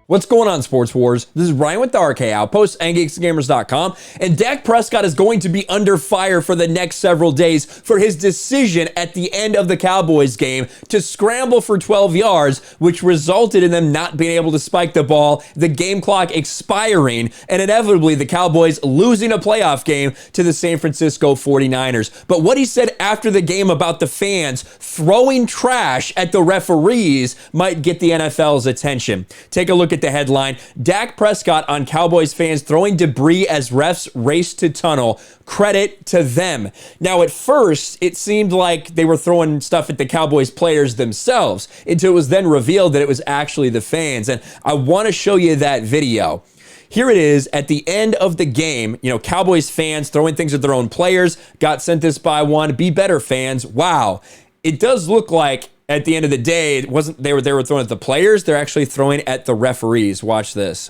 What's going on, Sports Wars? This is Ryan with the RK Outpost and GeeksGamers.com, and Dak Prescott is going to be under fire for the next several days for his decision at the end of the Cowboys game to scramble for 12 yards, which resulted in them not being able to spike the ball, the game clock expiring, and inevitably the Cowboys losing a playoff game to the San Francisco 49ers. But what he said after the game about the fans throwing trash at the referees might get the NFL's attention. Take a look at the headline: Dak Prescott on Cowboys fans throwing debris as refs race to tunnel. Credit to them. Now, at first, it seemed like they were throwing stuff at the Cowboys players themselves until it was then revealed that it was actually the fans. And I want to show you that video. Here it is at the end of the game. You know, Cowboys fans throwing things at their own players. Got sent this by one. Be better, fans. Wow. It does look like at the end of the day, it wasn't they were throwing at the players. They're actually throwing at the referees. Watch this.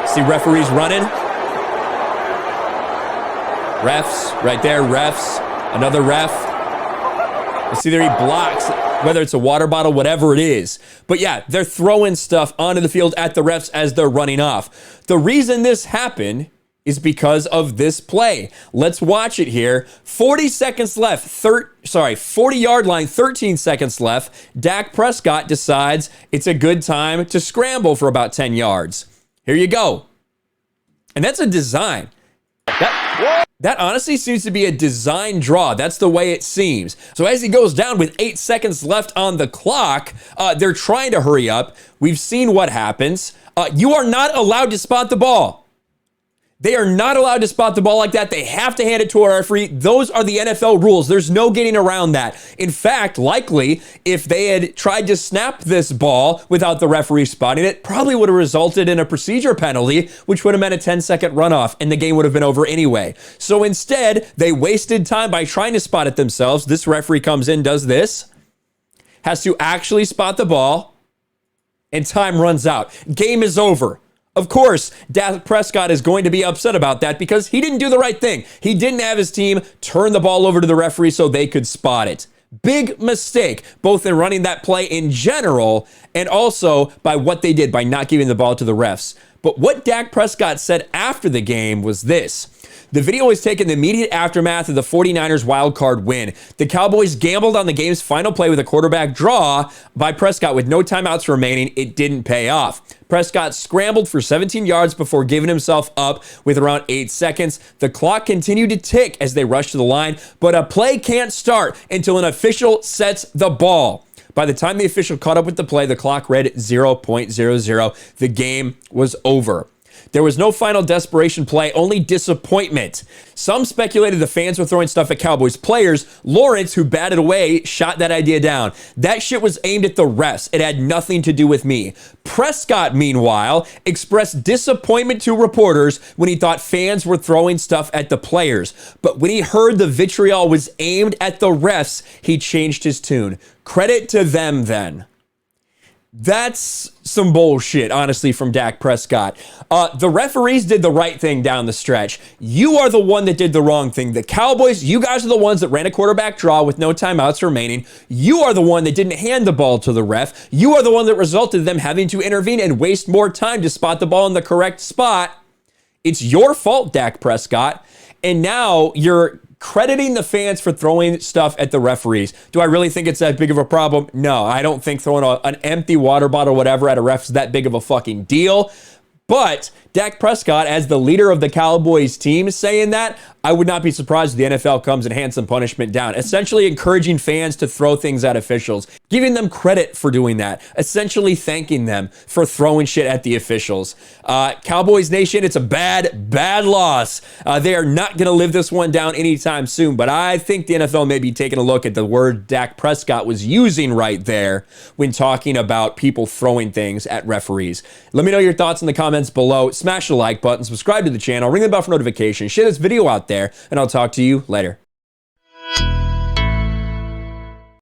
See referees running? Refs, right there, refs. Another ref. You see there, he blocks, whether it's a water bottle, whatever it is. But yeah, they're throwing stuff onto the field at the refs as they're running off. The reason this happened is because of this play. Let's watch it here. 40 seconds left. 40-yard line, 13 seconds left. Dak Prescott decides it's a good time to scramble for about 10 yards. Here you go. And that's a design. That honestly seems to be a design draw. That's the way it seems. So as he goes down with 8 seconds left on the clock, they're trying to hurry up. We've seen what happens. You are not allowed to spot the ball. They are not allowed to spot the ball like that. They have to hand it to a referee. Those are the NFL rules. There's no getting around that. In fact, likely, if they had tried to snap this ball without the referee spotting it, probably would have resulted in a procedure penalty, which would have meant a 10-second runoff, and the game would have been over anyway. So instead, they wasted time by trying to spot it themselves. This referee comes in, does this, has to actually spot the ball, and time runs out. Game is over. Of course, Dak Prescott is going to be upset about that because he didn't do the right thing. He didn't have his team turn the ball over to the referee so they could spot it. Big mistake, both in running that play in general and also by what they did by not giving the ball to the refs. But what Dak Prescott said after the game was this. The video was taken in the immediate aftermath of the 49ers wildcard win. The Cowboys gambled on the game's final play with a quarterback draw by Prescott with no timeouts remaining. It didn't pay off. Prescott scrambled for 17 yards before giving himself up with around 8 seconds. The clock continued to tick as they rushed to the line, but a play can't start until an official sets the ball. By the time the official caught up with the play, the clock read 0.00. The game was over. There was no final desperation play, only disappointment. Some speculated the fans were throwing stuff at Cowboys players. Lawrence, who batted away, shot that idea down. That shit was aimed at the refs. It had nothing to do with me. Prescott, meanwhile, expressed disappointment to reporters when he thought fans were throwing stuff at the players. But when he heard the vitriol was aimed at the refs, he changed his tune. Credit to them then. That's some bullshit, honestly, from Dak Prescott. The referees did the right thing down the stretch. You are the one that did the wrong thing. The Cowboys, you guys are the ones that ran a quarterback draw with no timeouts remaining. You are the one that didn't hand the ball to the ref. You are the one that resulted in them having to intervene and waste more time to spot the ball in the correct spot. It's your fault, Dak Prescott. And now you're crediting the fans for throwing stuff at the referees. Do I really think it's that big of a problem? No, I don't think throwing an empty water bottle or whatever at a ref is that big of a fucking deal. But Dak Prescott, as the leader of the Cowboys team, saying that, I would not be surprised if the NFL comes and hands some punishment down, essentially encouraging fans to throw things at officials, giving them credit for doing that, essentially thanking them for throwing shit at the officials. Cowboys Nation, it's a bad loss. They are not going to live this one down anytime soon, but I think the NFL may be taking a look at the word Dak Prescott was using right there when talking about people throwing things at referees. Let me know your thoughts in the comments below. Smash the like button, subscribe to the channel, ring the bell for notifications, share this video out there, and I'll talk to you later.